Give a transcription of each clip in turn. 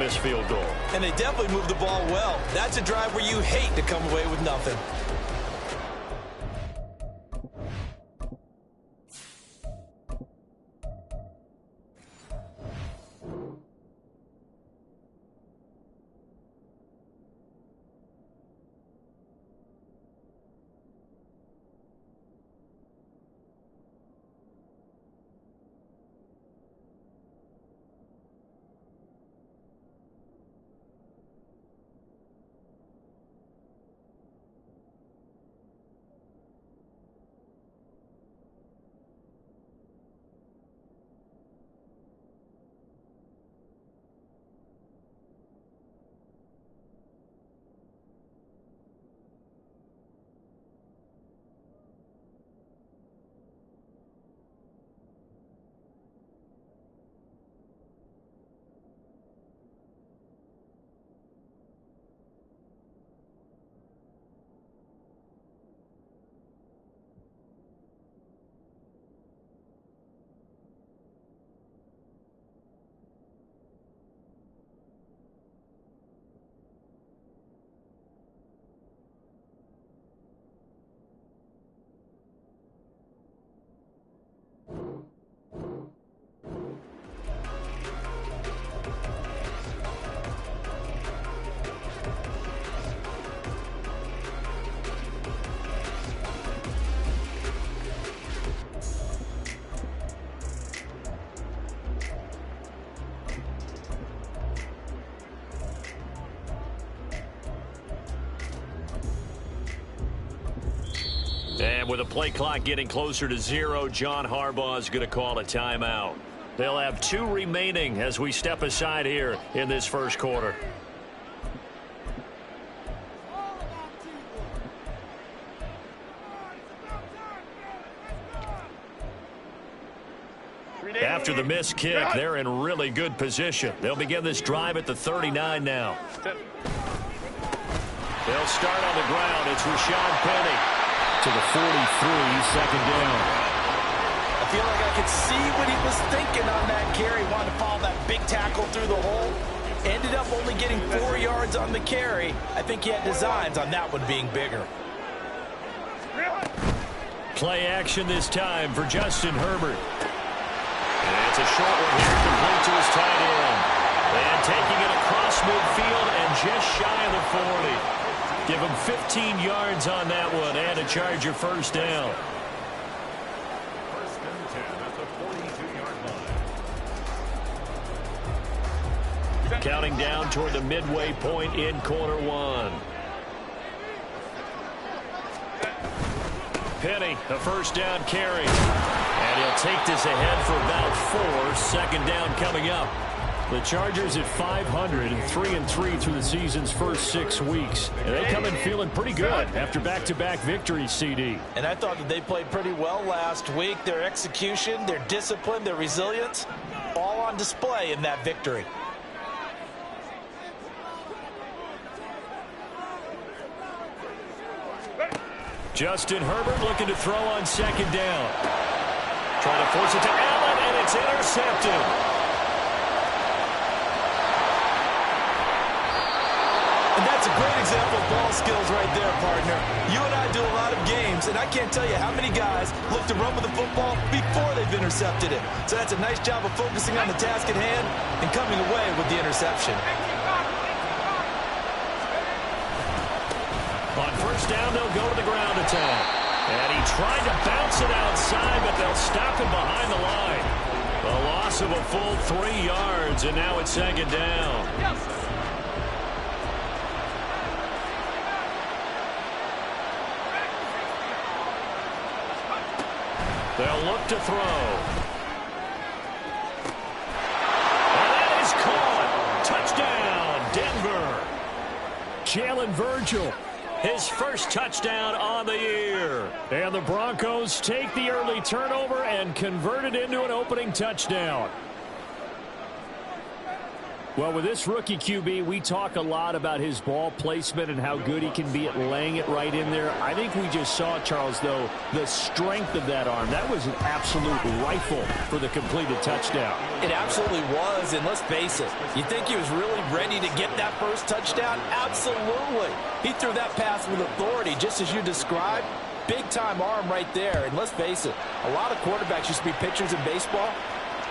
this field goal. And they definitely moved the ball well. That's a drive where you hate to come away with nothing. And with the play clock getting closer to 0, John Harbaugh is going to call a timeout. They'll have 2 remaining as we step aside here in this first quarter. After the missed kick, they're in really good position. They'll begin this drive at the 39 now. They'll start on the ground. It's Rashad Penny. To the 43, second down. I feel like I could see what he was thinking on that carry. Wanted to follow that big tackle through the hole. Ended up only getting 4 yards on the carry. I think he had designs on that one being bigger. Play action this time for Justin Herbert. And it's a short one here, complete to his tight end. And taking it across midfield and just shy of the 40. Give him 15 yards on that one and a Charger first down. First and 10 at the 42-yard line. Counting down toward the midway point in quarter 1. Penny, a first down carry. And he'll take this ahead for about 4. Second down coming up. The Chargers at 500 and 3-3 through the season's first 6 weeks. And they come in feeling pretty good after back-to-back victories, CD. And I thought that they played pretty well last week. Their execution, their discipline, their resilience, all on display in that victory. Justin Herbert looking to throw on second down. Trying to force it to Allen, and it's intercepted. And that's a great example of ball skills right there, partner. You and I do a lot of games, and I can't tell you how many guys look to run with the football before they've intercepted it. So that's a nice job of focusing on the task at hand and coming away with the interception. On first down, they'll go to the ground attack. And he tried to bounce it outside, but they'll stop him behind the line. A loss of a full 3 yards, and now it's second down. They'll look to throw. And that is caught. Touchdown, Denver. Jalen Virgil, his first touchdown on the year. And the Broncos take the early turnover and convert it into an opening touchdown. Well, with this rookie QB, we talk a lot about his ball placement and how good he can be at laying it right in there. I think we just saw, Charles, though, the strength of that arm. That was an absolute rifle for the completed touchdown. It absolutely was, and let's face it, you think he was really ready to get that first touchdown? Absolutely. He threw that pass with authority, just as you described. Big-time arm right there, and let's face it, a lot of quarterbacks used to be pitchers in baseball.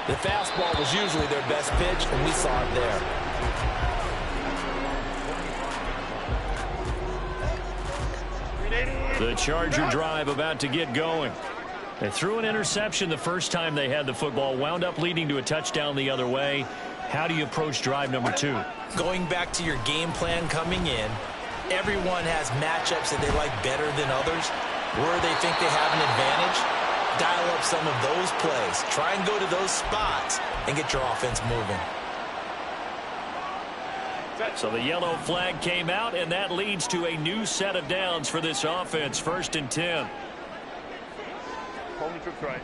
The fastball was usually their best pitch, and we saw it there. The Charger drive about to get going. They threw an interception the first time they had the football, wound up leading to a touchdown the other way. How do you approach drive number 2? Going back to your game plan coming in, everyone has matchups that they like better than others, where they think they have an advantage. Dial up some of those plays. Try and go to those spots and get your offense moving. So the yellow flag came out, and that leads to a new set of downs for this offense. 1st and 10. Hold me trips right.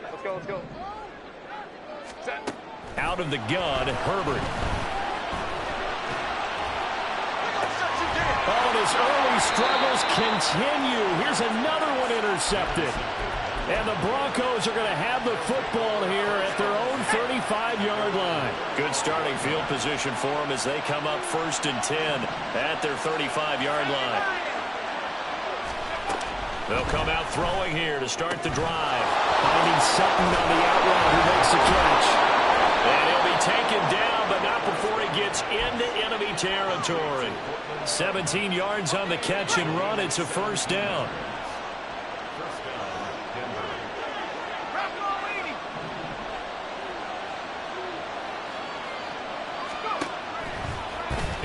Let's go, let's go. Set. Out of the gun, Herbert. Oh, and his early struggles continue. Here's another one intercepted. And the Broncos are going to have the football here at their own 35-yard line. Good starting field position for them as they come up 1st and 10 at their 35-yard line. They'll come out throwing here to start the drive. Finding Sutton on the out route who makes the catch. And he'll be taken down, but not before he gets into enemy territory. 17 yards on the catch and run. It's a 1st down.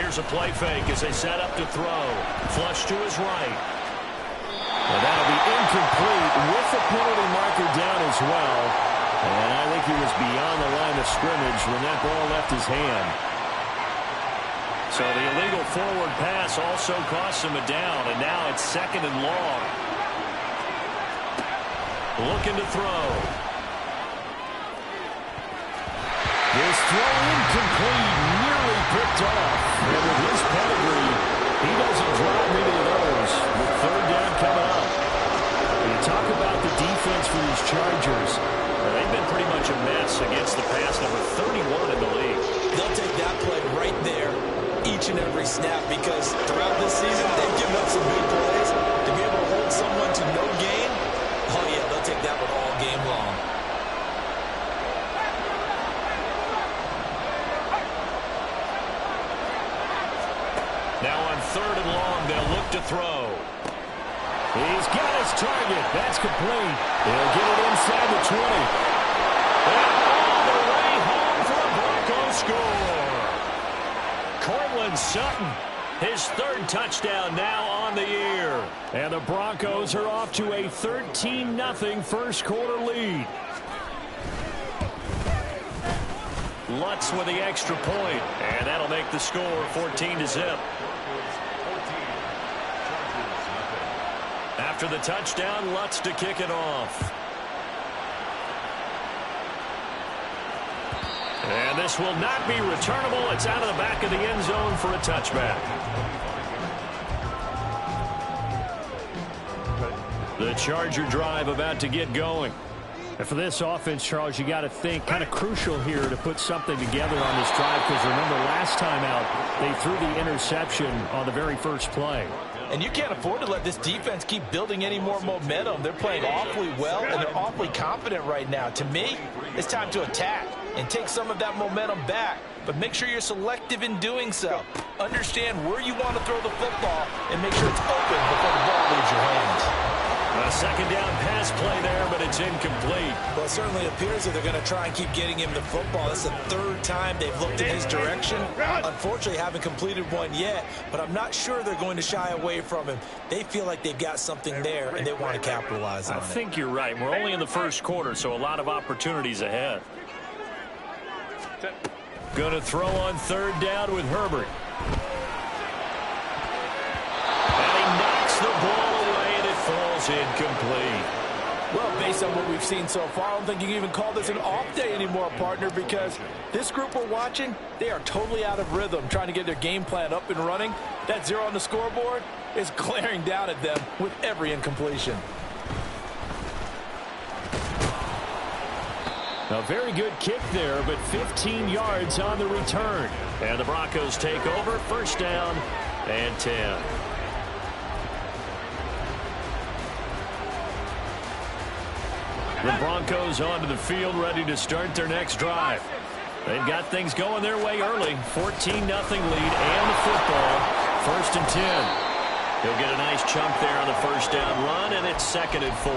Here's a play fake as they set up to throw. Flush to his right. And that'll be incomplete with the penalty marker down as well. And I think he was beyond the line of scrimmage when that ball left his hand. So the illegal forward pass also costs him a down, and now it's 2nd and long. Looking to throw. His throw incomplete, nearly picked off. And with his pedigree, he doesn't drop many of those with 3rd down coming up. You talk about the defense for these Chargers. They've been pretty much a mess against the pass, number 31 in the league. They'll take that play right there each and every snap because throughout this season, they've given up some big plays. To be able to hold someone to no gain, oh yeah, they'll take that one all game long. Now on 3rd and long, they'll look to throw. He's got his target. That's complete. He'll get it inside the 20. And all the way home for a Broncos score. Courtland Sutton, his 3rd touchdown now on the year. And the Broncos are off to a 13-0 first quarter lead. Lutz with the extra point, and that'll make the score 14-0. After the touchdown, Lutz to kick it off. And this will not be returnable. It's out of the back of the end zone for a touchback. The Charger drive about to get going. And for this offense, Charles, you got to think kind of crucial here to put something together on this drive because remember last time out they threw the interception on the very first play. And you can't afford to let this defense keep building any more momentum. They're playing awfully well, and they're awfully confident right now. To me, it's time to attack and take some of that momentum back. But make sure you're selective in doing so. Understand where you want to throw the football and make sure it's open before the ball leaves your hands. A 2nd down pass play there, but it's incomplete. Well, it certainly appears that they're going to try and keep getting him the football. That's the 3rd time they've looked in his direction. Unfortunately, haven't completed one yet, but I'm not sure they're going to shy away from him. They feel like they've got something there, and they want to capitalize on it. I think you're right. We're only in the first quarter, so a lot of opportunities ahead. Going to throw on 3rd down with Herbert. And he knocks the ball away, and it falls incomplete. Well, based on what we've seen so far, I don't think you can even call this an off day anymore, partner, because this group we're watching, they are totally out of rhythm, trying to get their game plan up and running. That 0 on the scoreboard is glaring down at them with every incompletion. A very good kick there, but 15 yards on the return. And the Broncos take over, first down and 10. The Broncos onto the field, ready to start their next drive. They've got things going their way early. 14-0 lead and the football. First and 10. He'll get a nice chunk there on the first down run, and it's 2nd and 4.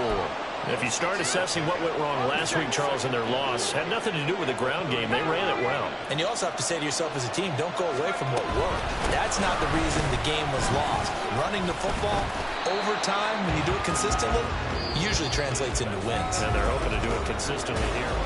If you start assessing what went wrong last week, Charles, in their loss, had nothing to do with the ground game. They ran it well. And you also have to say to yourself as a team, don't go away from what worked. That's not the reason the game was lost. Running the football over time, when you do it consistently, usually translates into wins. And they're hoping to do it consistently here.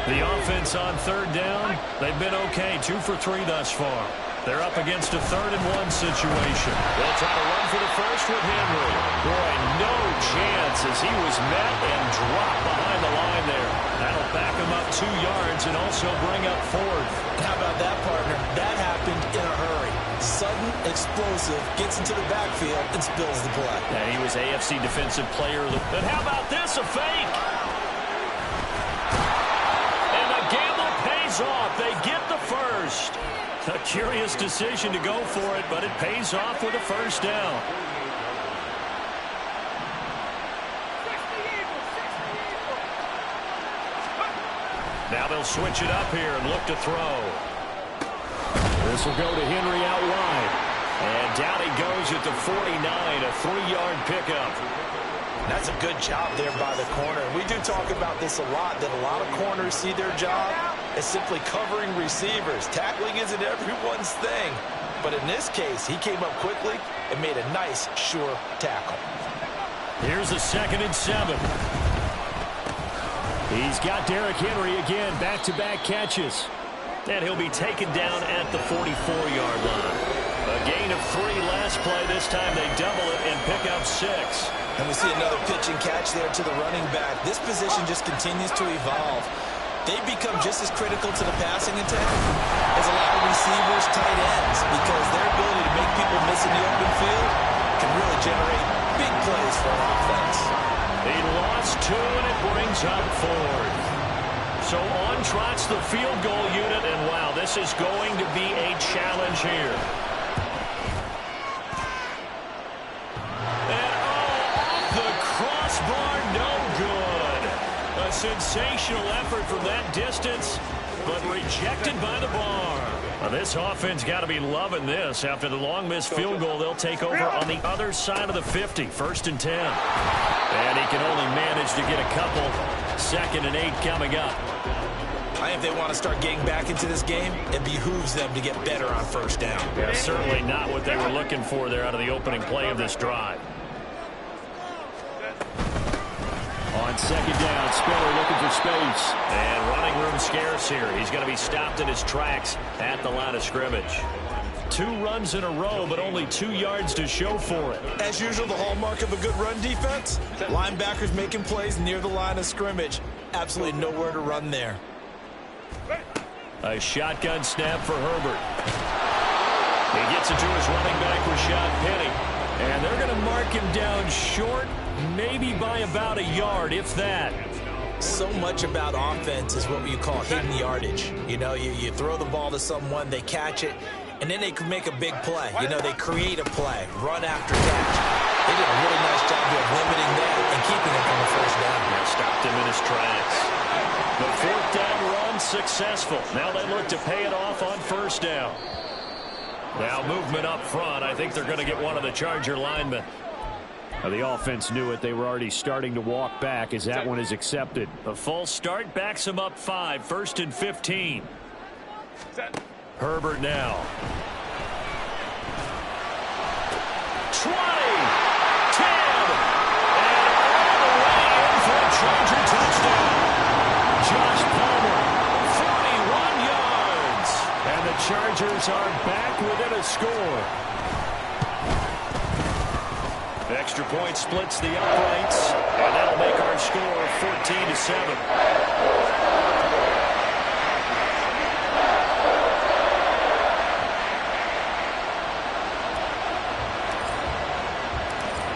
The offense on third down, they've been okay. 2 for 3 thus far. They're up against a 3rd and 1 situation. They'll try to run for the first with Henry. Boy, no chance as he was met and dropped behind the line there. That'll back him up 2 yards and also bring up 4th. How about that, partner? That happened in a hurry. Sudden, explosive, gets into the backfield and spills the play. And he was AFC Defensive Player of the... And how about this? A fake. And the gamble pays off. They get the first. A curious decision to go for it, but it pays off with a first down. Now they'll switch it up here and look to throw. This will go to Henry out wide. And down he goes at the 49, a 3-yard pickup. That's a good job there by the corner. We do talk about this a lot, that a lot of corners see their job as simply covering receivers. Tackling isn't everyone's thing. But in this case, he came up quickly and made a nice, sure tackle. Here's a 2nd and 7. He's got Derrick Henry again, back-to-back catches. And he'll be taken down at the 44-yard line. A gain of 3 last play. This time they double it and pick up 6. And we see another pitch and catch there to the running back. This position just continues to evolve. They become just as critical to the passing attack as a lot of receivers, tight ends, because their ability to make people miss in the open field can really generate big plays for an offense. He lost 2, and it brings up 4th. So on trots the field goal unit, and wow, this is going to be a challenge here. No good. A sensational effort from that distance, but rejected by the bar. Well, this offense got to be loving this. After the long missed field goal, they'll take over on the other side of the 50. 1st and 10. And he can only manage to get a couple. 2nd and 8 coming up. I think if they want to start getting back into this game, it behooves them to get better on first down. Yeah, certainly not what they were looking for there out of the opening play of this drive. On 2nd down, Spiller looking for space. And running room scarce here. He's going to be stopped in his tracks at the line of scrimmage. 2 runs in a row, but only 2 yards to show for it. As usual, the hallmark of a good run defense, linebackers making plays near the line of scrimmage. Absolutely nowhere to run there. A shotgun snap for Herbert. He gets it to his running back, Rashad Penny. And they're going to mark him down short, maybe by about a yard, if that. So much about offense is what you call hidden yardage. You know, you throw the ball to someone, they catch it, and then they can make a big play. You know, they create a play, run after catch. They did a really nice job of limiting that and keeping him from the first down. Yeah, stopped him in his tracks. The 4th down run successful. Now they look to pay it off on first down. Now movement up front. I think they're going to get one of the Charger linemen. The offense knew it. They were already starting to walk back as that one is accepted. The false start backs him up 5. 1st and 15. Herbert now. 20. 10. And all the way in for a Charger touchdown. Josh Palmer, 41 yards. And the Chargers are back within a the score. Extra point splits the uprights, and that'll make our score 14-7.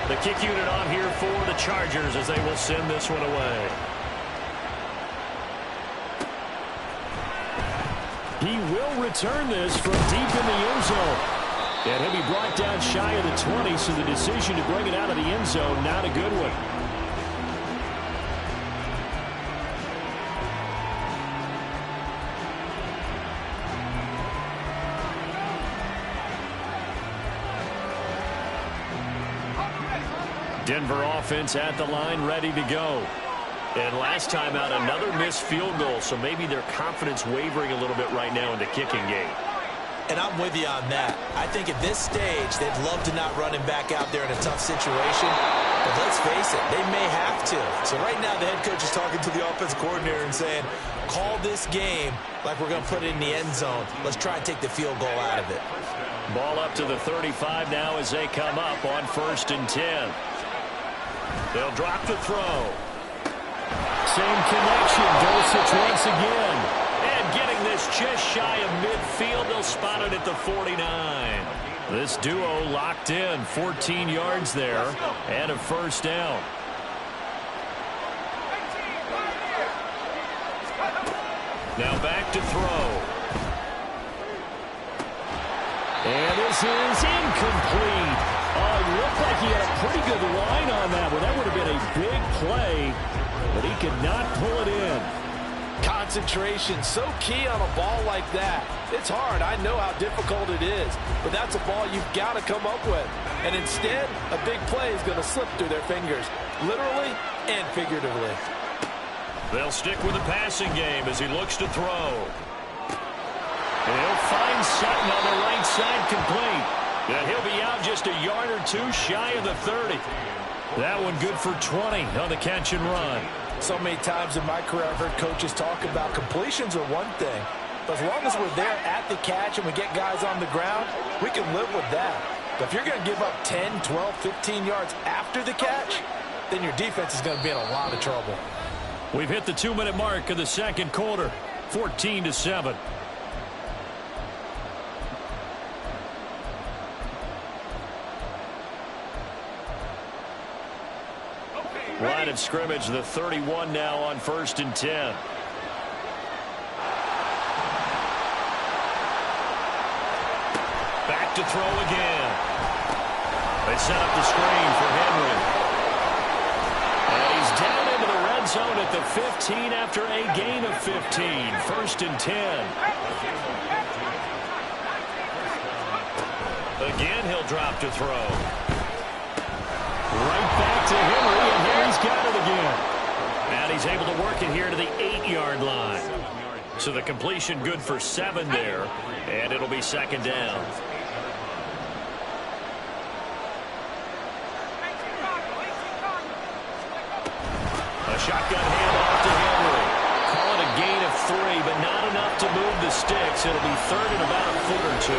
The kick unit on here for the Chargers as they will send this one away. He will return this from deep in the end zone. And he'll be brought down shy of the 20, so the decision to bring it out of the end zone, not a good one. Denver offense at the line, ready to go. And last time out, another missed field goal, so maybe their confidence wavering a little bit right now in the kicking game. And I'm with you on that. I think at this stage, they'd love to not run him back out there in a tough situation. But let's face it, they may have to. So right now, the head coach is talking to the offensive coordinator and saying, call this game like we're going to put it in the end zone. Let's try and take the field goal out of it. Ball up to the 35 now as they come up on 1st and 10. They'll drop the throw. Same connection. Dulcich once again. And getting this just shy of midfield. They'll spot it at the 49. This duo locked in. 14 yards there and a first down. Now back to throw. And this is incomplete. Oh, it looked like he had a pretty good line on that one. That would have been a big play, but he could not pull it in. Concentration, so key on a ball like that. It's hard. I know how difficult it is, but that's a ball you've got to come up with. And instead, a big play is going to slip through their fingers, literally and figuratively. They'll stick with the passing game as he looks to throw. And he'll find Sutton on the right side complete. And he'll be out just a yard or two shy of the 30. That one good for 20 on the catch and run. So many times in my career I've heard coaches talk about completions are one thing. But as long as we're there at the catch and we get guys on the ground, we can live with that. But if you're going to give up 10, 12, 15 yards after the catch, then your defense is going to be in a lot of trouble. We've hit the 2-minute mark of the second quarter, 14-7. Line of scrimmage, the 31 now on 1st and 10. Back to throw again. They set up the screen for Henry. And he's down into the red zone at the 15 after a gain of 15. 1st and 10. Again, he'll drop to throw. Right back to Henry, and Henry's got it again. And he's able to work it here to the 8-yard line. So the completion good for 7 there, and it'll be 2nd down. A shotgun handoff to Henry. Call it a gain of 3, but not enough to move the sticks. It'll be 3rd and about a foot or 2.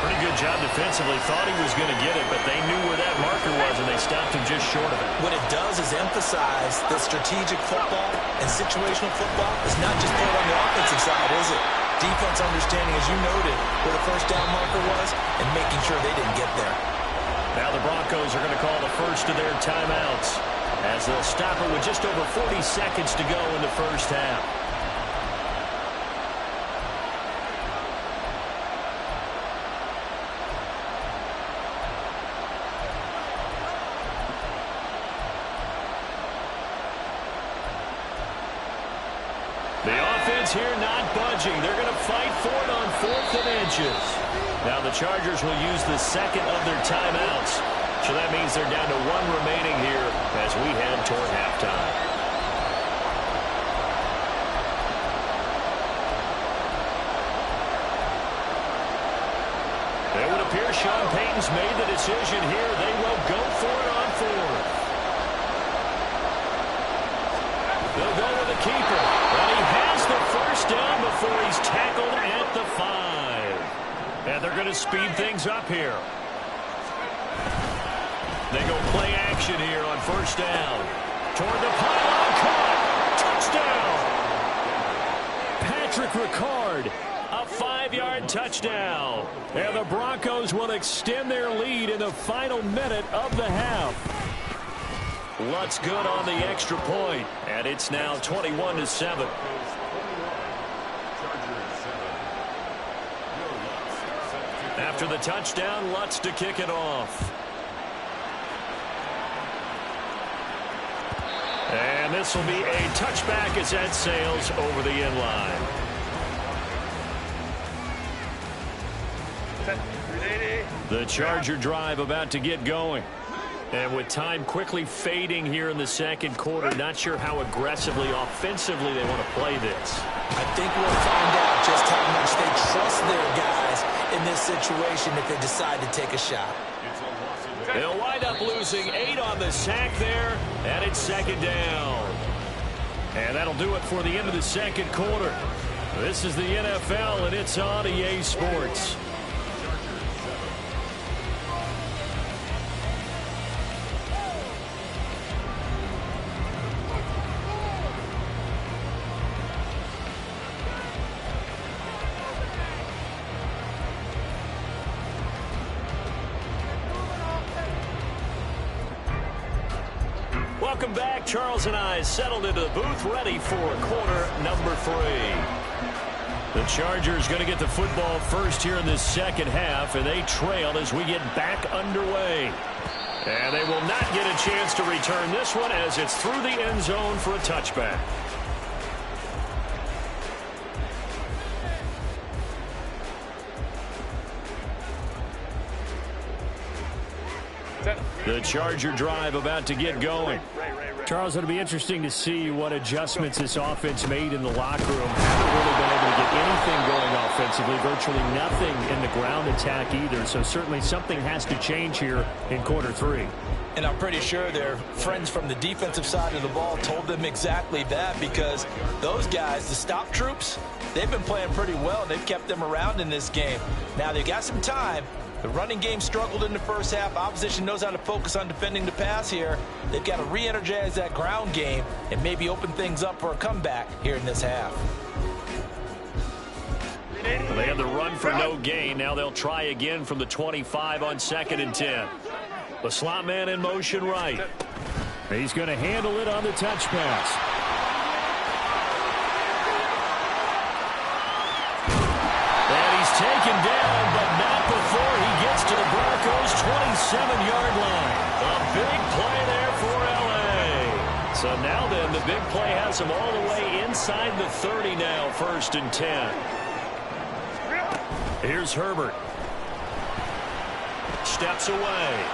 Pretty good job defensively. Thought he was going to get it, but they knew where that marker was, and they stopped him just short of it. What it does is emphasize that strategic football and situational football is not just played on the offensive side, is it? Defense understanding, as you noted, where the first down marker was and making sure they didn't get there. Now the Broncos are going to call the first of their timeouts as they'll stop it with just over 40 seconds to go in the first half. The offense here not budging. They're going to fight for it on 4th and inches. Now the Chargers will use the second of their timeouts. So that means they're down to 1 remaining here as we head toward halftime. It would appear Sean Payton's made the decision here. They will go for it on 4th. They'll go with the keeper. And he has the first down before he's tackled at the 5. And they're going to speed things up action here on first down. Toward the pylon, caught. Touchdown. Patrick Ricard, a 5-yard touchdown. And the Broncos will extend their lead in the final minute of the half. Lutz good on the extra point, and it's now 21-7. After the touchdown, Lutz to kick it off. And this will be a touchback as that sails over the end line. The Charger drive about to get going. And with time quickly fading here in the second quarter, not sure how aggressively, offensively they want to play this. I think we'll find out just how much they trust their guys in this situation if they decide to take a shot. They'll wind up losing 8 on the sack there, and it's second down. And that'll do it for the end of the second quarter. This is the NFL, and it's on EA Sports. Welcome back. Charles and I settled into the booth, ready for quarter number 3. The Chargers going to get the football first here in this second half, and they trail as we get back underway. And they will not get a chance to return this one as it's through the end zone for a touchback. The Charger drive about to get going. Charles, it'll be interesting to see what adjustments this offense made in the locker room. Haven't really been able to get anything going offensively, virtually nothing in the ground attack either. So certainly something has to change here in quarter 3. And I'm pretty sure their friends from the defensive side of the ball told them exactly that, because those guys, the stop troops, they've been playing pretty well, and they've kept them around in this game. Now they've got some time. The running game struggled in the first half. Opposition knows how to focus on defending the pass here. They've got to re-energize that ground game and maybe open things up for a comeback here in this half. They had the run for no gain. Now they'll try again from the 25 on 2nd and 10. The slot man in motion right. He's going to handle it on the touch pass. And he's taken down, but not before he gets to the Broncos' 27-yard line. A big play there for L.A. So now then, the big play has him all the way inside the 30 now, 1st and 10. Here's Herbert. Steps away.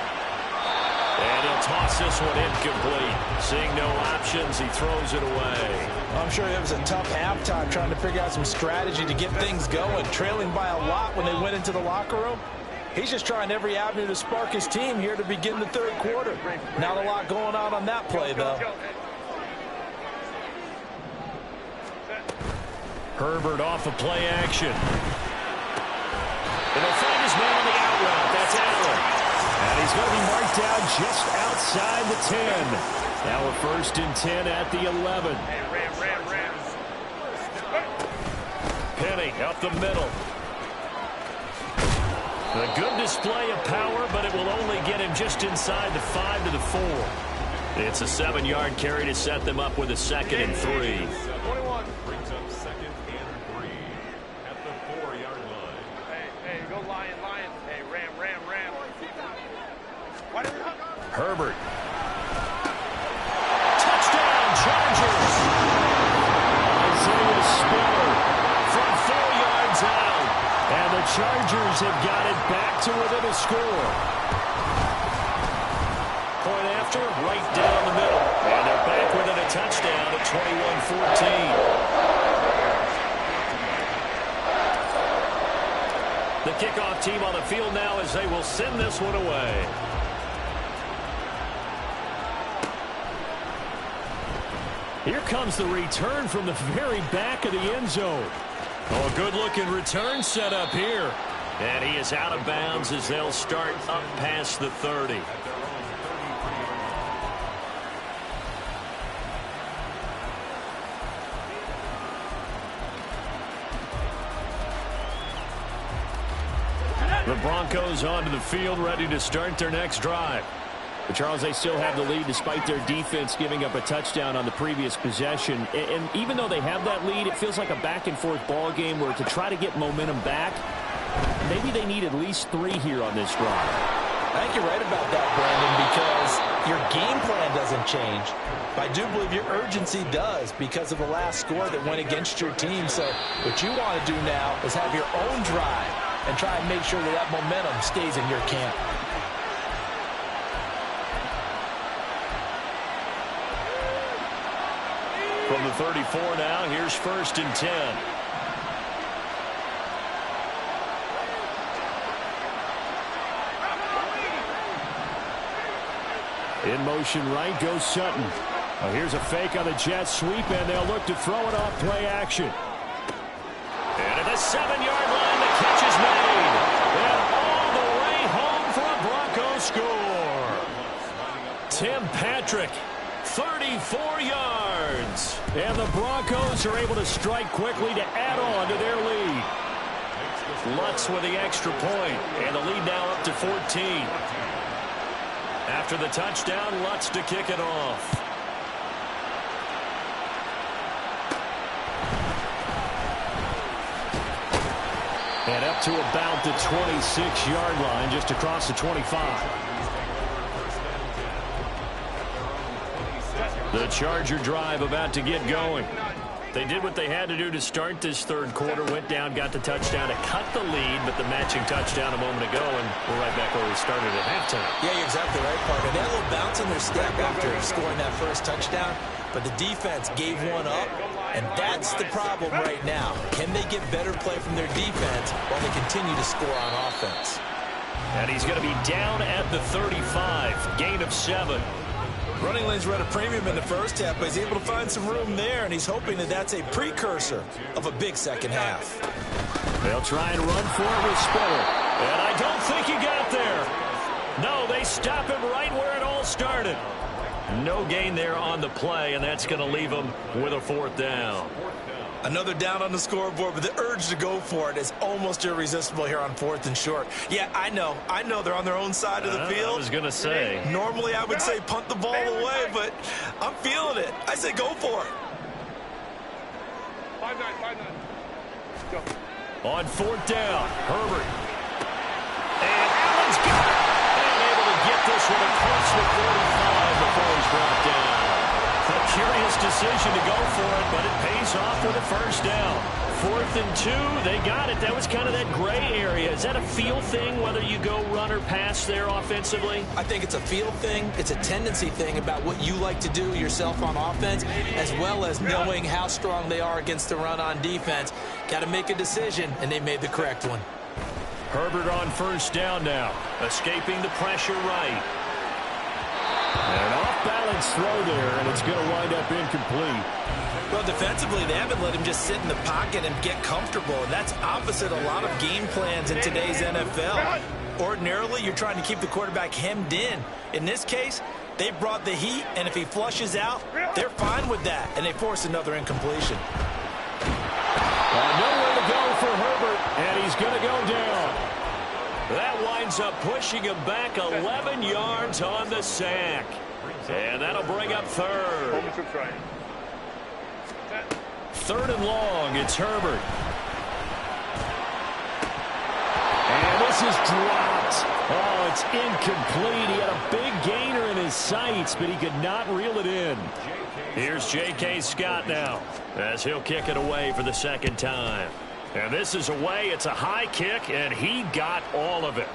And he'll toss this one incomplete. Seeing no options, he throws it away. I'm sure it was a tough halftime trying to figure out some strategy to get things going, trailing by a lot when they went into the locker room. He's just trying every avenue to spark his team here to begin the third quarter. Not a lot going on that play, though. Herbert off of play action. And he'll find his man on the out route. That's Allen. And he's going to be marked down just outside the 10. Now a 1st and 10 at the 11. Penny up the middle. A good display of power, but it will only get him just inside the 5 to the 4. It's a 7-yard carry to set them up with a 2nd and 3. 21 brings up 2nd and 3 at the 4-yard line. Hey, go Lion. Hey, Ram. Herbert. Touchdown, Chargers. Isaiah Spiller from 4 yards out. And the Chargers have got it back to within a score. Point after, right down the middle. And they're back within a touchdown at 21-14. The kickoff team on the field now as they will send this one away. Here comes the return from the very back of the end zone. Oh, good-looking return set up here. And he is out of bounds as they'll start up past the 30. The Broncos onto the field, ready to start their next drive. But Charles, they still have the lead despite their defense giving up a touchdown on the previous possession. And even though they have that lead, it feels like a back-and-forth ball game where to try to get momentum back, maybe they need at least 3 here on this drive. I think you're right about that, Brandon, because your game plan doesn't change. But I do believe your urgency does because of the last score that went against your team. So what you want to do now is have your own drive and try and make sure that that momentum stays in your camp. From the 34 now, here's 1st and 10. In motion right goes Sutton. Well, here's a fake on the jet sweep, and they'll look to throw it off play action. And at the 7-yard line, the catch is made. And all the way home for a Broncos score. Tim Patrick, 34 yards. And the Broncos are able to strike quickly to add on to their lead. Lutz with the extra point, and the lead now up to 14. After the touchdown, Lutz to kick it off. And up to about the 26-yard line, just across the 25. The Charger drive about to get going. They did what they had to do to start this third quarter, went down, got the touchdown to cut the lead, but the matching touchdown a moment ago, and we're right back where we started at halftime. Yeah, you're exactly right, partner. They had a little bounce in their step after scoring that first touchdown, but the defense gave one up, and that's the problem right now. Can they get better play from their defense while they continue to score on offense? And he's going to be down at the 35, gain of 7. Running lanes were at a premium in the first half, but he's able to find some room there, and he's hoping that that's a precursor of a big second half. They'll try and run for it with Spiller. And I don't think he got there. No, they stop him right where it all started. No gain there on the play, and that's going to leave him with a 4th down. Another down on the scoreboard, but the urge to go for it is almost irresistible here on 4th and short. Yeah, I know they're on their own side of the field. I was going to say. Normally I would say punt the ball away, but I'm feeling it. I say go for it. 5-9. Go. On 4th down, Herbert. And Allen's got it. And able to get this one across the 45 before he's brought down. A curious decision to go for it, but it pays off with a 1st down. 4th and 2, they got it. That was kind of that gray area. Is that a feel thing, whether you go run or pass there offensively? I think it's a feel thing. It's a tendency thing about what you like to do yourself on offense, as well as knowing how strong they are against the run on defense. Got to make a decision, and they made the correct one. Herbert on 1st down now, escaping the pressure right. An off-balance throw there, and it's going to wind up incomplete. Well, defensively, they haven't let him just sit in the pocket and get comfortable, and that's opposite a lot of game plans in today's NFL. Ordinarily, you're trying to keep the quarterback hemmed in. In this case, they brought the heat, and if he flushes out, they're fine with that, and they force another incompletion. Nowhere to go for Herbert, and he's going to go down. That winds up pushing him back 11 yards on the sack. And that'll bring up 3rd. 3rd and long, it's Herbert. And this is dropped. Oh, it's incomplete. He had a big gainer in his sights, but he could not reel it in. Here's J.K. Scott now, as he'll kick it away for the 2nd time. And this is away. It's a high kick, and he got all of it.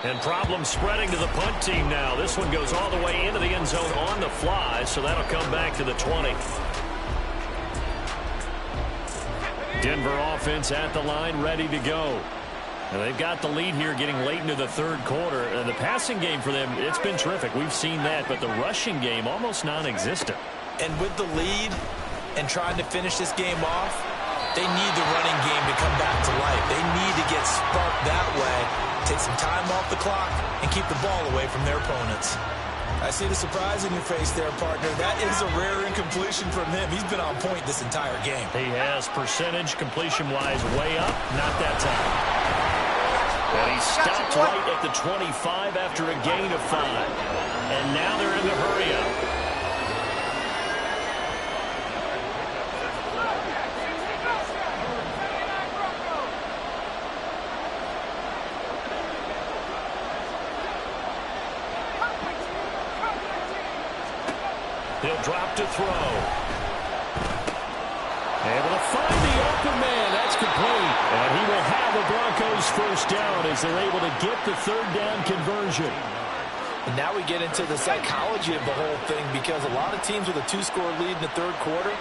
And problems spreading to the punt team now. This one goes all the way into the end zone on the fly, so that'll come back to the 20. Denver offense at the line, ready to go. And they've got the lead here getting late into the 3rd quarter. And the passing game for them, it's been terrific. We've seen that, but the rushing game almost non-existent. And with the lead and trying to finish this game off, they need the running game to come back to life. They need to get sparked that way, take some time off the clock, and keep the ball away from their opponents. I see the surprise in your face there, partner. That is a rare incompletion from him. He's been on point this entire game. He has percentage completion-wise way up. Not that time. And he stopped right at the 25 after a gain of 5. And now they're in the hurry-up. He'll drop to throw. Able to find the open man. That's complete. And he will have the Broncos first down as they're able to get the third down conversion. And now we get into the psychology of the whole thing, because a lot of teams with a 2-score lead in the third quarter,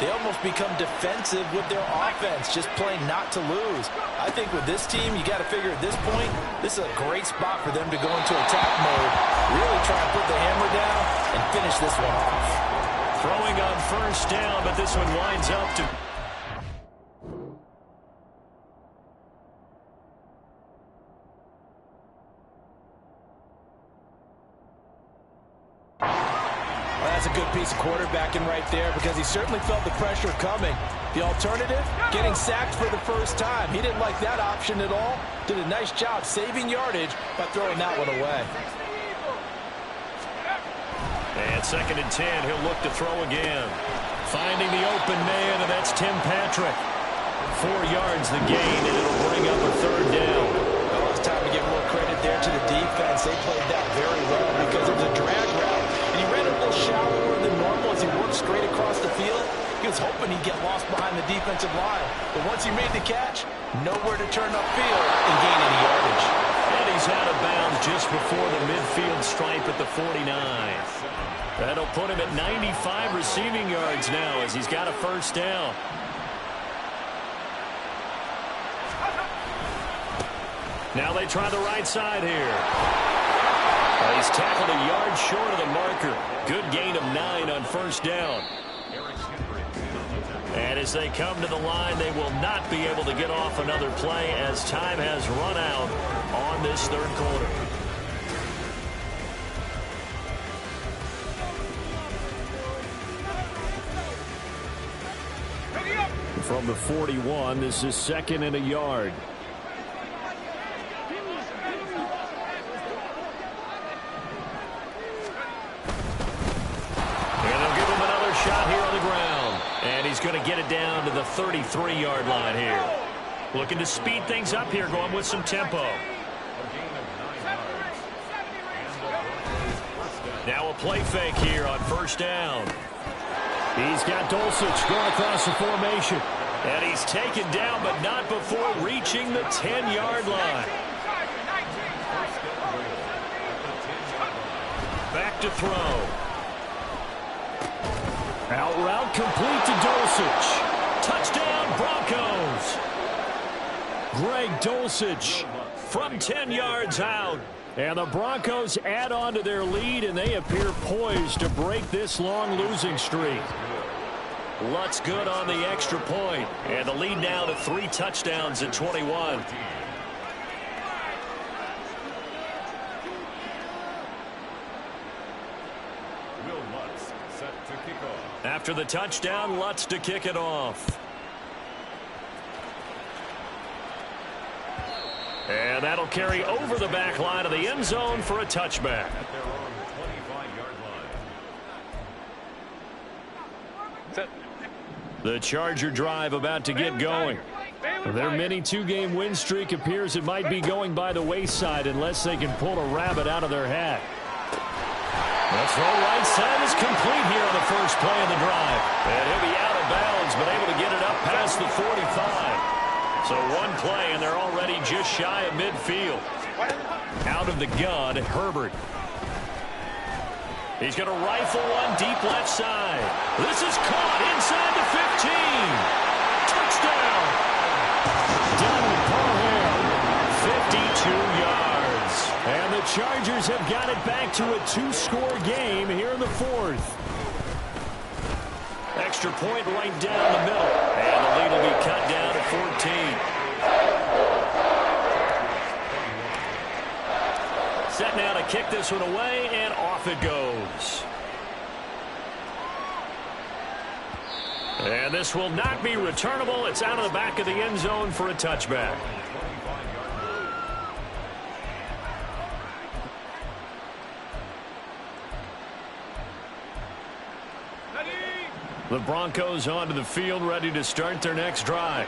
they almost become defensive with their offense, just playing not to lose. I think with this team, you got to figure at this point, this is a great spot for them to go into attack mode, really try and put the hammer down and finish this one off. Throwing on first down, but this one winds up to... Well, that's a good piece of quarterbacking right there, because he certainly felt the pressure coming. The alternative, getting sacked for the first time. He didn't like that option at all. Did a nice job saving yardage by throwing that one away. And 2nd and 10, he'll look to throw again. Finding the open man, and that's Tim Patrick. 4 yards the gain, and it'll bring up a third down. Well, it's time to give more credit there to the defense. They played that very well, because it was a drag route, and he ran a little shallower than normal as he worked straight across the field. He was hoping he'd get lost behind the defensive line. But once he made the catch, nowhere to turn upfield and gain any yardage. And he's out of bounds just before the midfield stripe at the 49. That'll put him at 95 receiving yards now as he's got a first down. Now they try the right side here. He's tackled a yard short of the marker. Good gain of 9 on first down. And as they come to the line, they will not be able to get off another play as time has run out on this third quarter. From the 41, this is 2nd and a yard. Shot here on the ground, and he's going to get it down to the 33-yard line here. Looking to speed things up here, going with some tempo. Now a play fake here on first down. He's got Dulcich going across the formation, and he's taken down, but not before reaching the 10-yard line. Back to throw. Out route complete to Dulcich. Touchdown, Broncos. Greg Dulcich from 10 yards out. And the Broncos add on to their lead, and they appear poised to break this long losing streak. Lutz good on the extra point. And the lead now to 3 touchdowns at 21. After the touchdown, Lutz to kick it off. And that'll carry over the back line of the end zone for a touchback. The Charger drive about to get going. Their mini 2-game win streak appears it might be going by the wayside unless they can pull a rabbit out of their hat. The throw right side is complete here on the first play of the drive. And he'll be out of bounds, but able to get it up past the 45. So one play, and they're already just shy of midfield. Out of the gun, Herbert. He's going to rifle one deep left side. This is caught inside the 15. Touchdown. Donald Parham, 52 yards. And the Chargers have got it back to a 2-score game here in the 4th. Extra point right down the middle. And the lead will be cut down to 14. Set now to kick this one away, and off it goes. And this will not be returnable. It's out of the back of the end zone for a touchback. The Broncos onto the field, ready to start their next drive.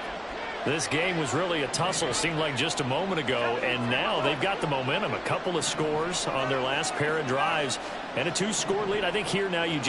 This game was really a tussle, seemed like just a moment ago, and now they've got the momentum. A couple of scores on their last pair of drives, and a 2-score lead. I think here now you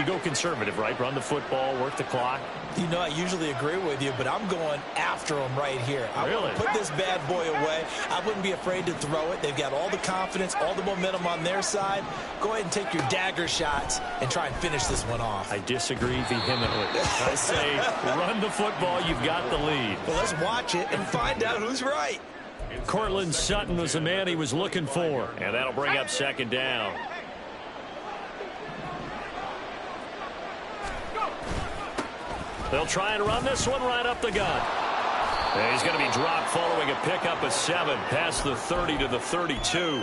go conservative, right? Run the football, work the clock. You know, I usually agree with you, but I'm going after them right here. I want to put this bad boy away. I wouldn't be afraid to throw it. They've got all the confidence, all the momentum on their side. Go ahead and take your dagger shots and try and finish this one off. I disagree vehemently. I say run the football. You've got the lead. Well, let's watch it and find out who's right. Courtland Sutton was the man he was looking for, and that'll bring up second down. They'll try and run this one right up the gut. And he's going to be dropped following a pickup of 7 past the 30 to the 32.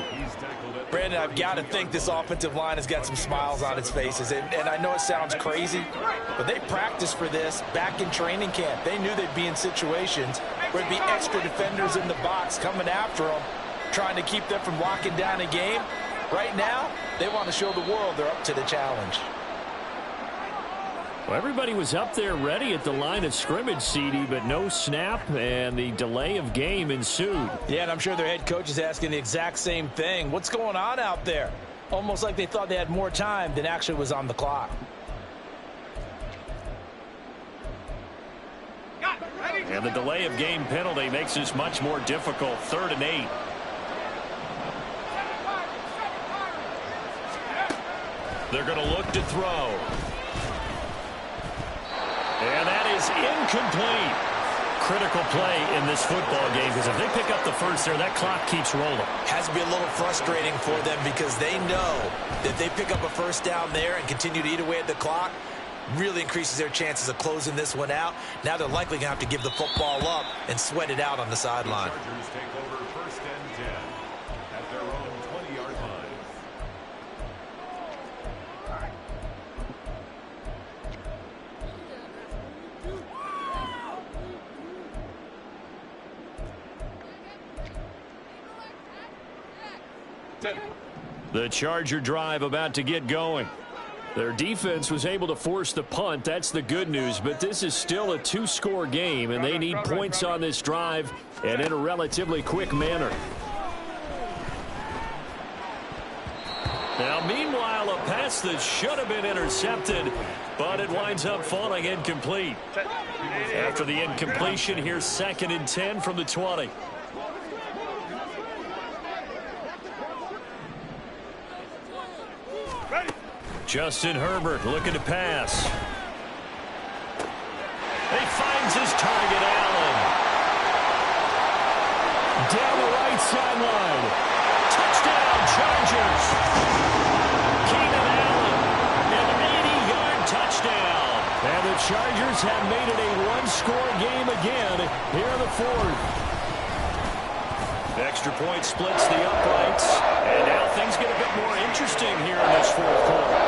Brandon, I've got to think this offensive line has got some smiles on its faces. And I know it sounds crazy, but they practiced for this back in training camp. They knew they'd be in situations where there'd be extra defenders in the box coming after them, trying to keep them from locking down a game. Right now, they want to show the world they're up to the challenge. Well, everybody was up there ready at the line of scrimmage, CD, but no snap, and the delay of game ensued. Yeah, and I'm sure their head coach is asking the exact same thing. What's going on out there? Almost like they thought they had more time than actually was on the clock. And the delay of game penalty makes this much more difficult. 3rd and 8. They're going to look to throw. And that is incomplete. Critical play in this football game, because if they pick up the first there, that clock keeps rolling. Has to be a little frustrating for them because they know that they pick up a first down there and continue to eat away at the clock, really increases their chances of closing this one out. Now they're likely going to have to give the football up and sweat it out on the sideline. Chargers take over 1st and 10 at their own 20-yard line. The Charger drive about to get going. Their defense was able to force the punt. That's the good news, but this is still a 2-score game, and they need points on this drive and in a relatively quick manner. Now, meanwhile, a pass that should have been intercepted, but it winds up falling incomplete. After the incompletion, here's 2nd and 10 from the 20. Justin Herbert looking to pass. He finds his target, Allen. Down the right sideline. Touchdown, Chargers. Keenan Allen, an 80-yard touchdown. And the Chargers have made it a 1-score game again here in the 4th. Extra point splits the uprights, and now things get a bit more interesting here in this 4th quarter.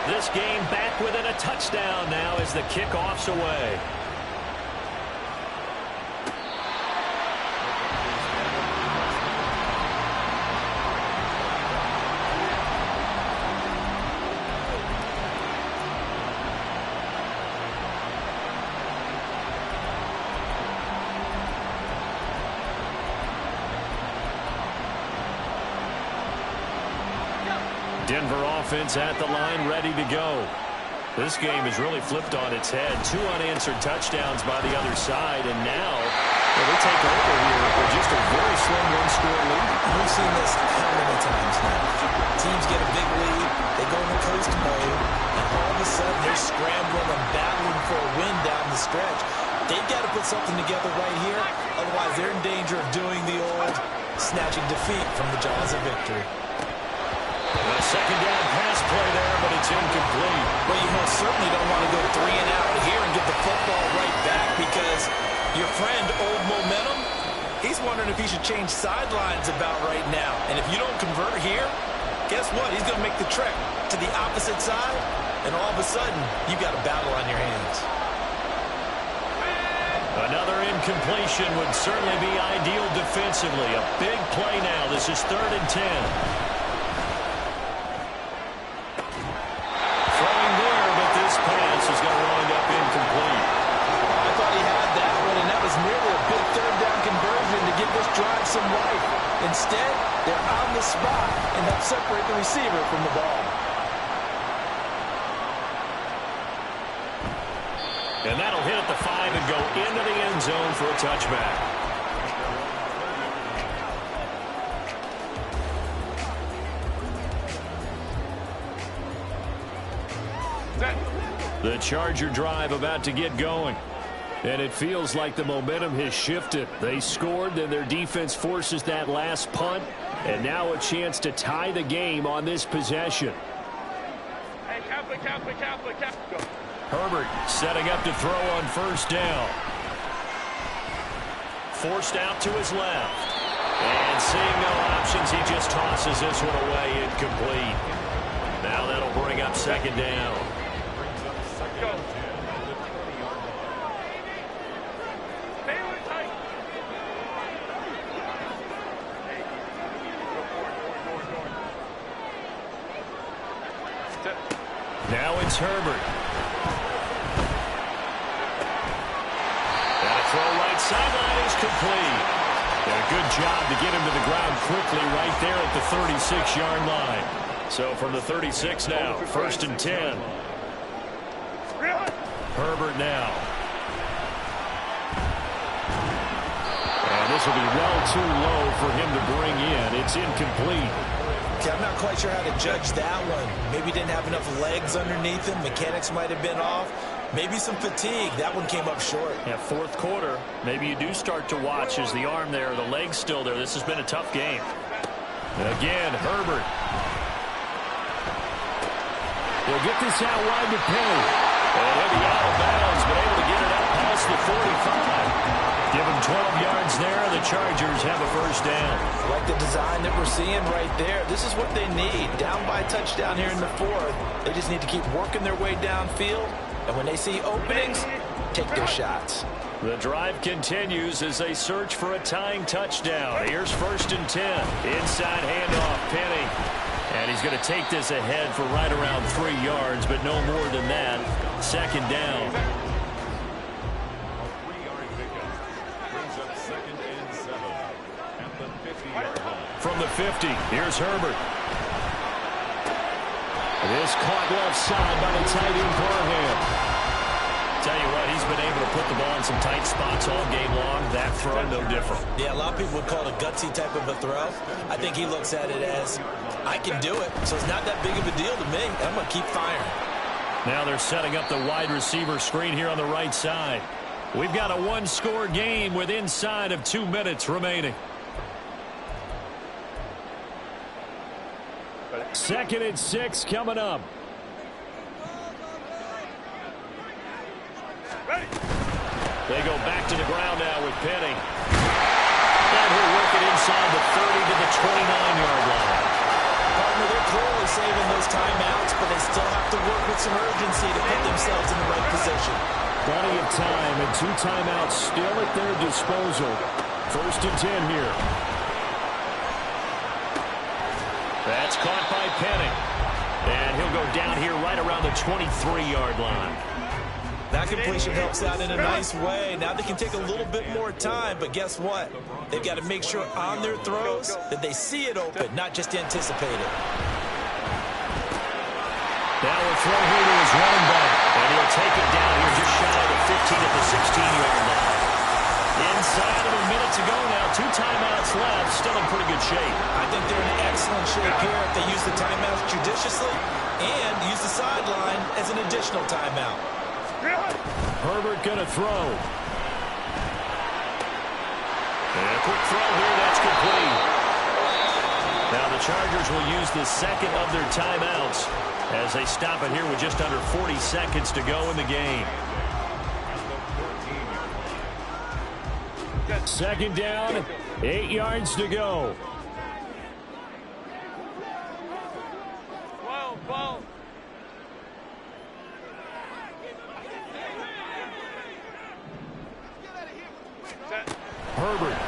This game back within a touchdown now as the kickoff's away. Denver offense at the line, ready to go. This game is really flipped on its head. 2 unanswered touchdowns by the other side, and now they take over here with just a very slim 1-score lead. We've seen this how many times now? Teams get a big lead, they go into coast mode, and all of a sudden they're scrambling and battling for a win down the stretch. They've got to put something together right here, otherwise they're in danger of doing the old snatching defeat from the jaws of victory. A 2nd down pass play there, but it's incomplete. Well, you most certainly don't want to go 3 and out here and get the football right back because your friend, Old Momentum, he's wondering if he should change sidelines about right now. And if you don't convert here, guess what? He's going to make the trek to the opposite side, and all of a sudden, you've got a battle on your hands. Another incompletion would certainly be ideal defensively. A big play now. This is 3rd and 10. Then they're on the spot and help separate the receiver from the ball. And that'll hit at the 5 and go into the end zone for a touchback. The Charger drive about to get going. And it feels like the momentum has shifted. They scored, then their defense forces that last punt. And now a chance to tie the game on this possession. Hey, Catholic. Herbert setting up to throw on first down. Forced out to his left. And seeing no options, he just tosses this one away incomplete. Now that'll bring up second down. Go. Now it's Herbert. And a throw right sideline is complete. And a good job to get him to the ground quickly right there at the 36-yard line. So from the 36 now, 1st and 10. Herbert now. And this will be well too low for him to bring in. It's incomplete. Okay, I'm not quite sure how to judge that one. Maybe didn't have enough legs underneath him. Mechanics might have been off. Maybe some fatigue. That one came up short. Yeah, fourth quarter, maybe you do start to watch as the arm there, the leg's still there. This has been a tough game. Again, Herbert. They'll get this out wide to Penny. And he'll be out of bounds, but able to get it up past the 45. Give him 12 yards there. The Chargers have a first down. Like the design that we're seeing right there. This is what they need. Down by a touchdown here in the 4th. They just need to keep working their way downfield. And when they see openings, take their shots. The drive continues as they search for a tying touchdown. Here's 1st and 10. Inside handoff, Penny. And he's going to take this ahead for right around 3 yards, but no more than that. Second down. A 3-yard pickup. Brings up 2nd and 7 at the 50-yard line. From the 50, here's Herbert. This caught left side by the tight end Parham. Tell you what, he's been able to put the ball in some tight spots all game long. That throw, no different. Yeah, a lot of people would call it a gutsy type of a throw. I think he looks at it as, I can do it, so it's not that big of a deal to me. I'm going to keep firing. Now they're setting up the wide receiver screen here on the right side. We've got a one-score game with inside of 2 minutes remaining. 2nd and 6 coming up. They go back to the ground now with Penny. And he'll work it inside the 30 to the 29-yard line. Partner, they're clearly saving those timeouts, but they still have to work with some urgency to put themselves in the right position. Plenty of time and 2 timeouts still at their disposal. 1st and 10 here. That's caught by Penny. And he'll go down here right around the 23-yard line. That completion helps out in a nice way. Now they can take a little bit more time, but guess what? They've got to make sure on their throws that they see it open, not just anticipate it. Now a throw here to his running back. And he'll take it down here just shy of the 15 at the 16-yard line. Inside of a minute to go now. 2 timeouts left. Still in pretty good shape. I think they're in excellent shape here if they use the timeouts judiciously and use the sideline as an additional timeout. Herbert going to throw. And a quick throw here. That's complete. Now the Chargers will use the second of their timeouts as they stop it here with just under 40 seconds to go in the game. 2nd down, 8 yards to go. 12. Herbert.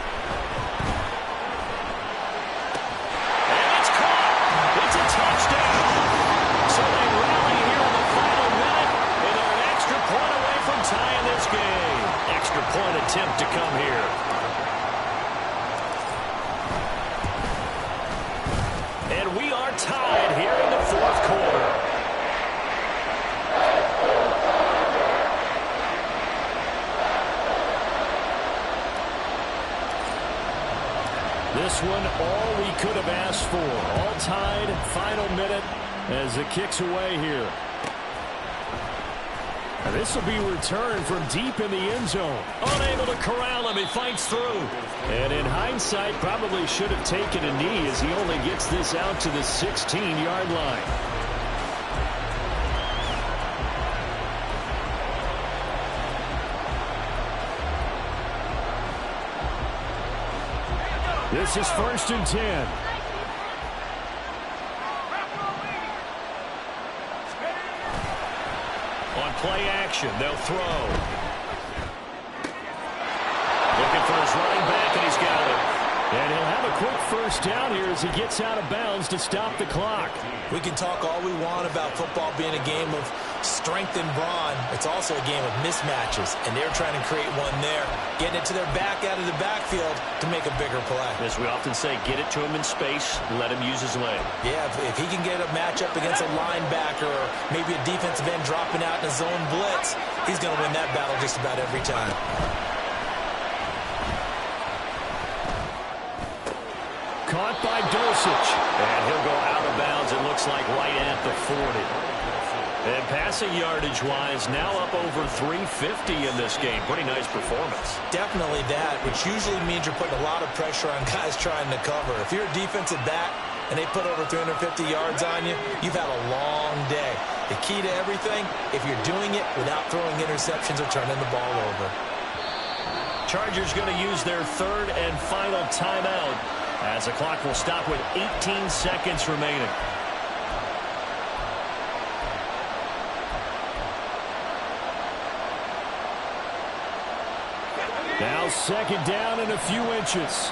And it's caught. It's a touchdown. So they rally here in the final minute, and they're an extra point away from tying this game. Extra point attempt to come here. And we are tied here in the fourth quarter. This one, all we could have asked for. All tied, final minute as it kicks away here. And this will be returned from deep in the end zone. Unable to corral him, he fights through. And in hindsight, probably should have taken a knee as he only gets this out to the 16-yard line. This is 1st and 10. On play action, they'll throw. Looking for his running back, and he's got it. And he'll have a quick first down here as he gets out of bounds to stop the clock. We can talk all we want about football being a game of strength and brawn. It's also a game of mismatches, and they're trying to create one there, getting it to their back out of the backfield to make a bigger play. As we often say, get it to him in space, let him use his leg. Yeah, if he can get a matchup against a linebacker or maybe a defensive end dropping out in a zone blitz, he's going to win that battle just about every time. Caught by Dulcich. And he'll go out of bounds, it looks like, right at the 40. And passing yardage-wise, now up over 350 in this game. Pretty nice performance. Definitely that, which usually means you're putting a lot of pressure on guys trying to cover. If you're a defensive back and they put over 350 yards on you, you've had a long day. The key to everything, if you're doing it without throwing interceptions or turning the ball over. Chargers going to use their third and final timeout as the clock will stop with 18 seconds remaining. Now 2nd down and a few inches.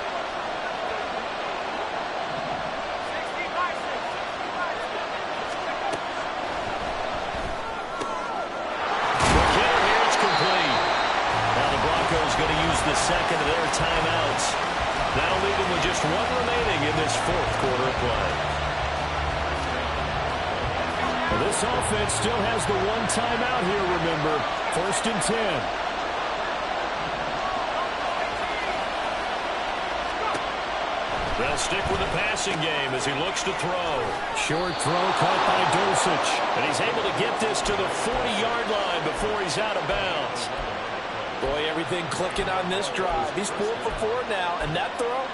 McKinnon here, it's complete. Now the Broncos going to use the second of their timeouts. That'll leave them with just one remaining in this fourth quarter of play. Well, this offense still has the one timeout here, remember. 1st and 10. They'll stick with the passing game as he looks to throw. Short throw caught by Dulcich. And he's able to get this to the 40-yard line before he's out of bounds. Boy, everything clicking on this drive. He's 4 for 4 now, and that throw,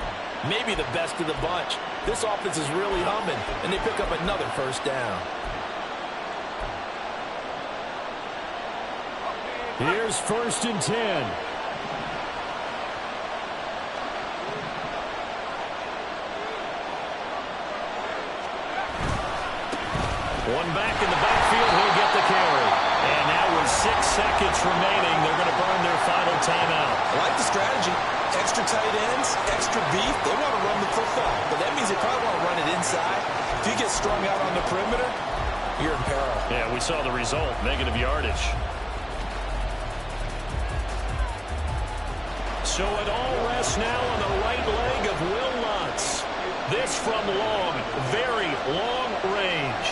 maybe the best of the bunch. This offense is really humming, and they pick up another first down. Here's 1st and 10. One back in the backfield, he'll get the carry. And now with 6 seconds remaining, they're going to burn their final timeout. I like the strategy. Extra tight ends, extra beef. They want to run the football, but that means they probably want to run it inside. If you get strung out on the perimeter, you're in peril. Yeah, we saw the result, negative yardage. So it all rests now on the right leg of Will Lutz. This from long, very long range.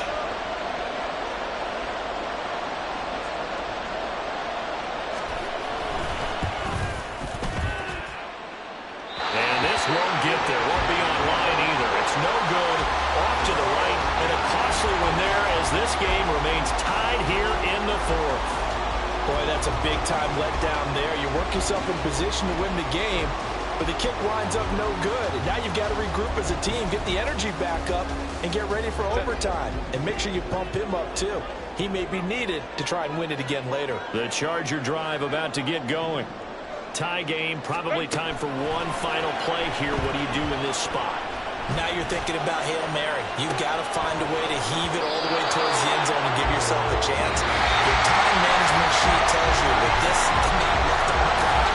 Won't get there, won't be on line either. It's no good, off to the right, and a costly one there as this game remains tied here in the fourth. Boy, that's a big-time letdown there. You work yourself in position to win the game, but the kick winds up no good. And now you've got to regroup as a team, get the energy back up, and get ready for overtime. And make sure you pump him up, too. He may be needed to try and win it again later. The Charger drive about to get going. Tie game, probably time for one final play here. What do you do in this spot? Now you're thinking about Hail Mary. You've got to find a way to heave it all the way towards the end zone and give yourself a chance. Your time management sheet tells you with this amount left on the clock.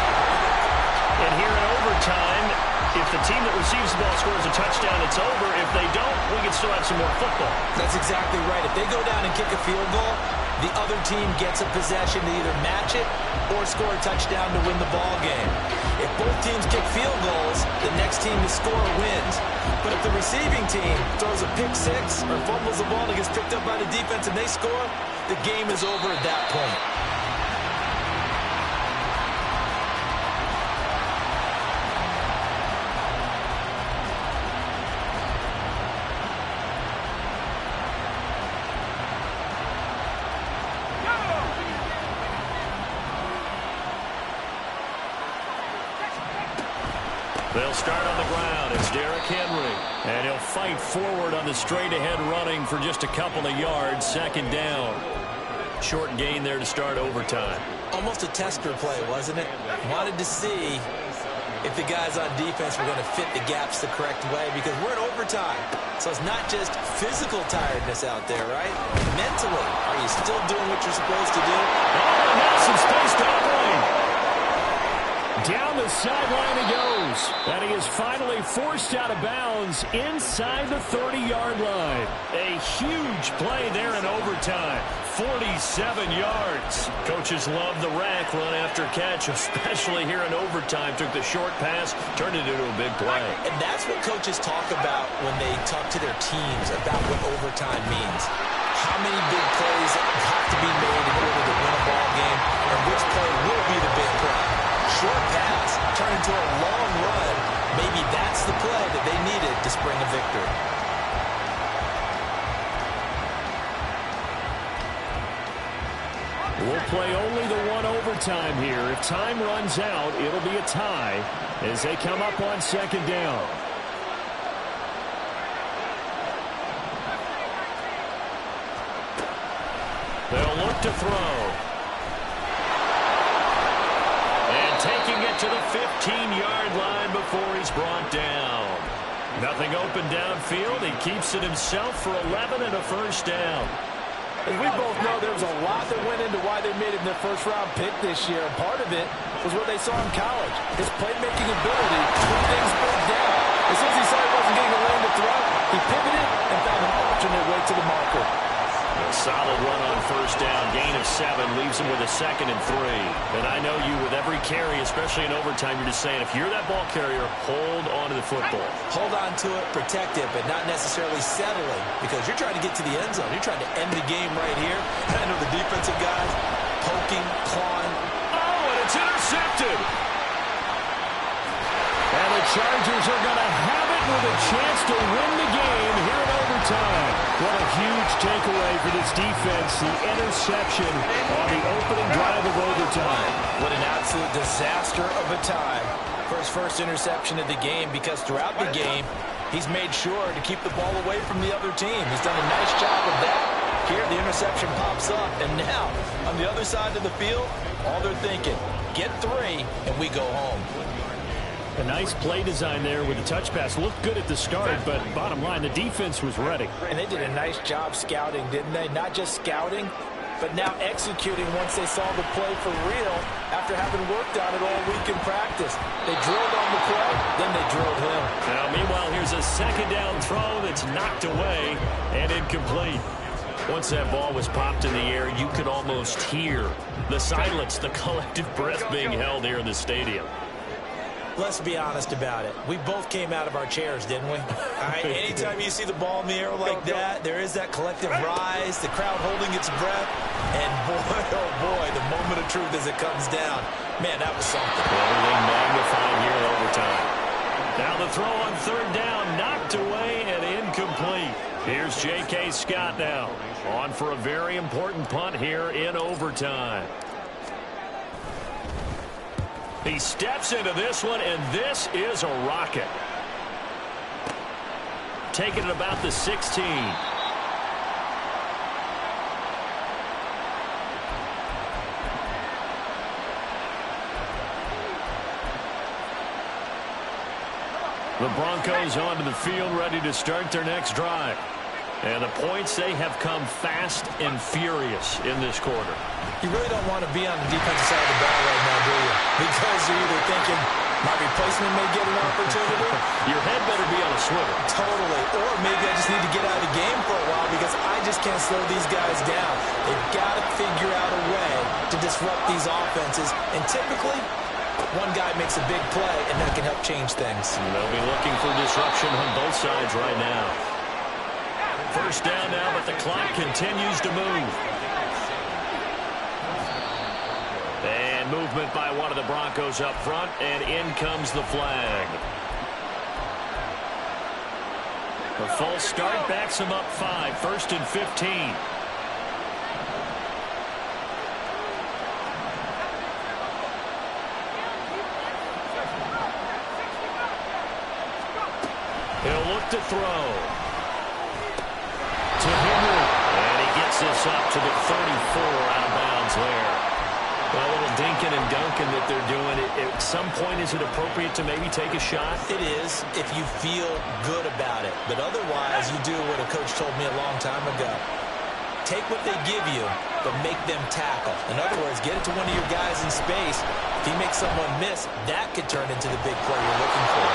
And here in overtime, if the team that receives the ball scores a touchdown, it's over. If they don't, we can still have some more football. That's exactly right. If they go down and kick a field goal, the other team gets a possession to either match it or score a touchdown to win the ball game. If both teams kick field goals, the next team to score wins. But if the receiving team throws a pick six or fumbles the ball and gets picked up by the defense and they score, the game is over at that point. They'll start on the ground. It's Derrick Henry. And he'll fight forward on the straight-ahead running for just a couple of yards. Second down. Short gain there to start overtime. Almost a tester play, wasn't it? Wanted to see if the guys on defense were going to fit the gaps the correct way, because we're in overtime. So it's not just physical tiredness out there, right? Mentally, are you still doing what you're supposed to do? Oh, now some space to operate. Down the sideline he goes. And he is finally forced out of bounds inside the 30-yard line. A huge play there in overtime. 47 yards. Coaches love the rack run after catch, especially here in overtime. Took the short pass, turned it into a big play. And that's what coaches talk about when they talk to their teams about what overtime means. How many big plays have to be made in order to win a ball game, and which play will be the big play. Short pass turned into a long run. Maybe that's the play that they needed to spring a victory. We'll play only the one overtime here. If time runs out, it'll be a tie as they come up on second down. They'll look to throw. Taking it to the 15-yard line before he's brought down. Nothing open downfield. He keeps it himself for 11 and a first down. As we both know, there was a lot that went into why they made him their first-round pick this year. And part of it was what they saw in college, his playmaking ability when things broke down. As soon as he saw he wasn't getting a lane to throw, he pivoted and found an alternate way to the marker. A solid run on first down. Gain of 7 leaves him with a 2nd and 3. And I know you, with every carry, especially in overtime, you're just saying, if you're that ball carrier, hold on to the football. Hold on to it, protect it, but not necessarily settling, because you're trying to get to the end zone. You're trying to end the game right here. I know the defensive guys poking, clawing. Oh, and it's intercepted. And the Chargers are going to have it with a chance to win the game here in overtime. What a huge takeaway for this defense, the interception on the opening drive of overtime. What an absolute disaster of a time for his first interception of the game, because throughout the game, he's made sure to keep the ball away from the other team. He's done a nice job of that. Here, the interception pops up, and now, on the other side of the field, all they're thinking, get 3, and we go home. A nice play design there with the touch pass. Looked good at the start, but bottom line, the defense was ready. And they did a nice job scouting, didn't they? Not just scouting, but now executing once they saw the play for real after having worked on it all week in practice. They drilled on the play, then they drilled him. Now, meanwhile, here's a second down throw that's knocked away and incomplete. Once that ball was popped in the air, you could almost hear the silence, the collective breath being held here in the stadium. Let's be honest about it. We both came out of our chairs, didn't we? All right, anytime you see the ball in the air like that, there is that collective rise, the crowd holding its breath, and boy, oh boy, the moment of truth as it comes down. Man, that was something. Everything magnified here in overtime. Now the throw on third down, knocked away and incomplete. Here's J.K. Scott now, on for a very important punt here in overtime. He steps into this one, and this is a rocket. Taking it about the 16. The Broncos onto the field, ready to start their next drive. And the points, they have come fast and furious in this quarter. You really don't want to be on the defensive side of the ball right now, do you? Because you're either thinking, my replacement may get an opportunity. Your head better be on a swivel. Totally. Or maybe I just need to get out of the game for a while because I just can't slow these guys down. They've got to figure out a way to disrupt these offenses. And typically, one guy makes a big play, and that can help change things. And they'll be looking for disruption on both sides right now. First down now, but the clock continues to move. And movement by one of the Broncos up front, and in comes the flag. The false start backs him up 5, 1st and 15. He'll look to throw. To Henry. And he gets this up to the 34 out of bounds there. A little dinking and dunking that they're doing. At some point, is it appropriate to maybe take a shot? It is if you feel good about it. But otherwise, you do what a coach told me a long time ago. Take what they give you, but make them tackle. In other words, get it to one of your guys in space. If he makes someone miss, that could turn into the big play you're looking for.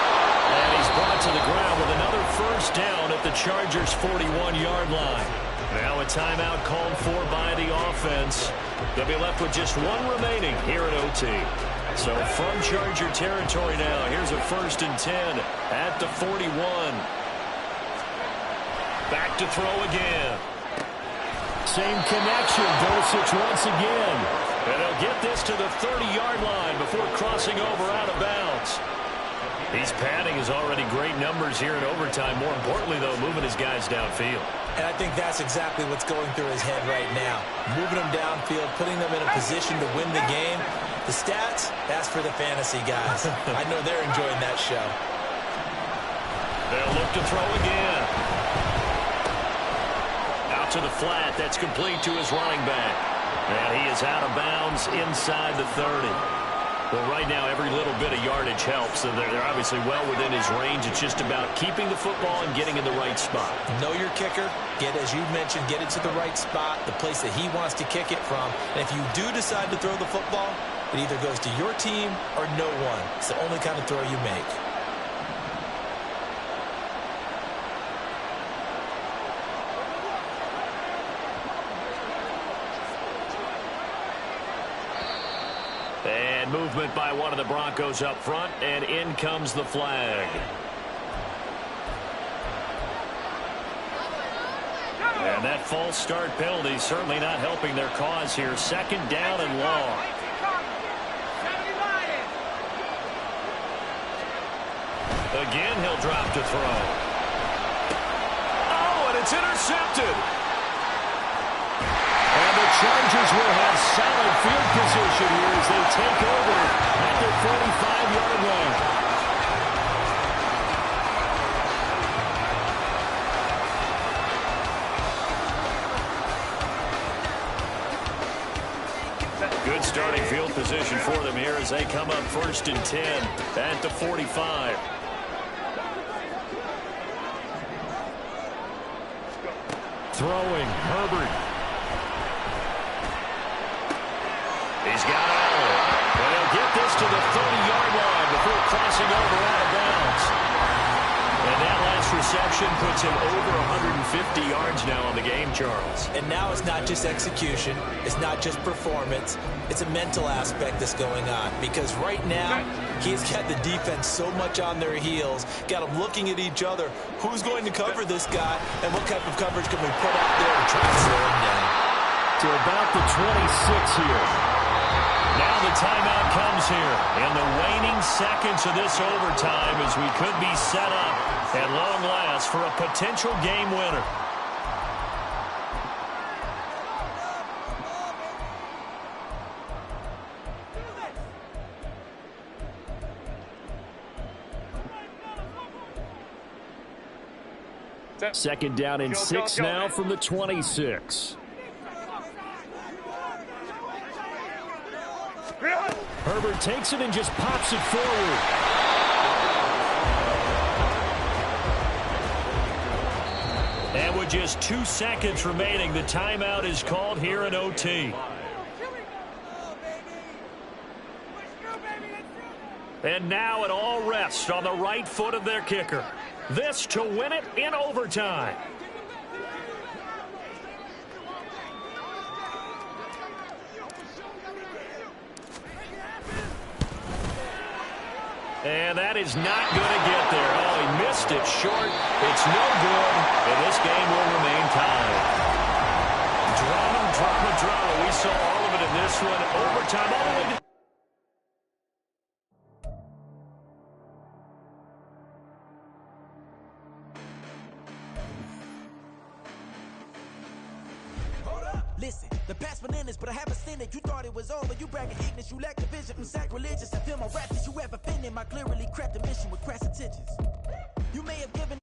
And he's brought to the ground with another first down at the Chargers' 41-yard line. Now a timeout called for by the offense. They'll be left with just one remaining here at OT. So from Charger territory now, here's a 1st and 10 at the 41. Back to throw again. Same connection. Dulcich once again. And he'll get this to the 30-yard line before crossing over out of bounds. He's padding his already great numbers here in overtime. More importantly, though, moving his guys downfield. And I think that's exactly what's going through his head right now. Moving them downfield, putting them in a position to win the game. The stats, that's for the fantasy guys. I know they're enjoying that show. They'll look to throw again. Out to the flat. That's complete to his running back. And he is out of bounds inside the 30. Well, right now, every little bit of yardage helps. So they're obviously well within his range. It's just about keeping the football and getting in the right spot. Know your kicker. Get, as you mentioned, get it to the right spot, the place that he wants to kick it from. And if you do decide to throw the football, it either goes to your team or no one. It's the only kind of throw you make. And movement by one of the Broncos up front, and in comes the flag. And that false start penalty certainly not helping their cause here. 2nd down and long. Again, he'll drop to throw. Oh, and it's intercepted. And the Chargers will have solid field position here as they take over at their 45-yard line. Good starting field position for them here as they come up 1st and 10 at the 45. Throwing, Herbert. He's got Allen. But he'll get this to the 30-yard line before crossing over out of bounds. And that last reception puts him over 150 yards now on the game, Charles. And now it's not just execution. It's not just performance. It's a mental aspect that's going on. Because right now, he's got the defense so much on their heels, got them looking at each other. Who's going to cover this guy, and what type of coverage can we put out there to try to slow him down? To about the 26 here. Now the timeout comes here in the waning seconds of this overtime as we could be set up at long last for a potential game winner. Second down and 6 now from the 26. Herbert takes it and just pops it forward. And with just 2 seconds remaining, the timeout is called here in OT. And now it all rests on the right foot of their kicker. This to win it in overtime. And that is not going to get there. Oh, he missed it short. It's no good, and this game will remain tied. Drama, drama, drama. We saw all of it in this one. Overtime all the way to... Listen, the past bananas, but I haven't seen it. You thought it was over. You bragging ignorance. You lack the vision. I'm sacrilegious. I feel my rap that you ever offended. My clearly crafted mission with crass intentions. You may have given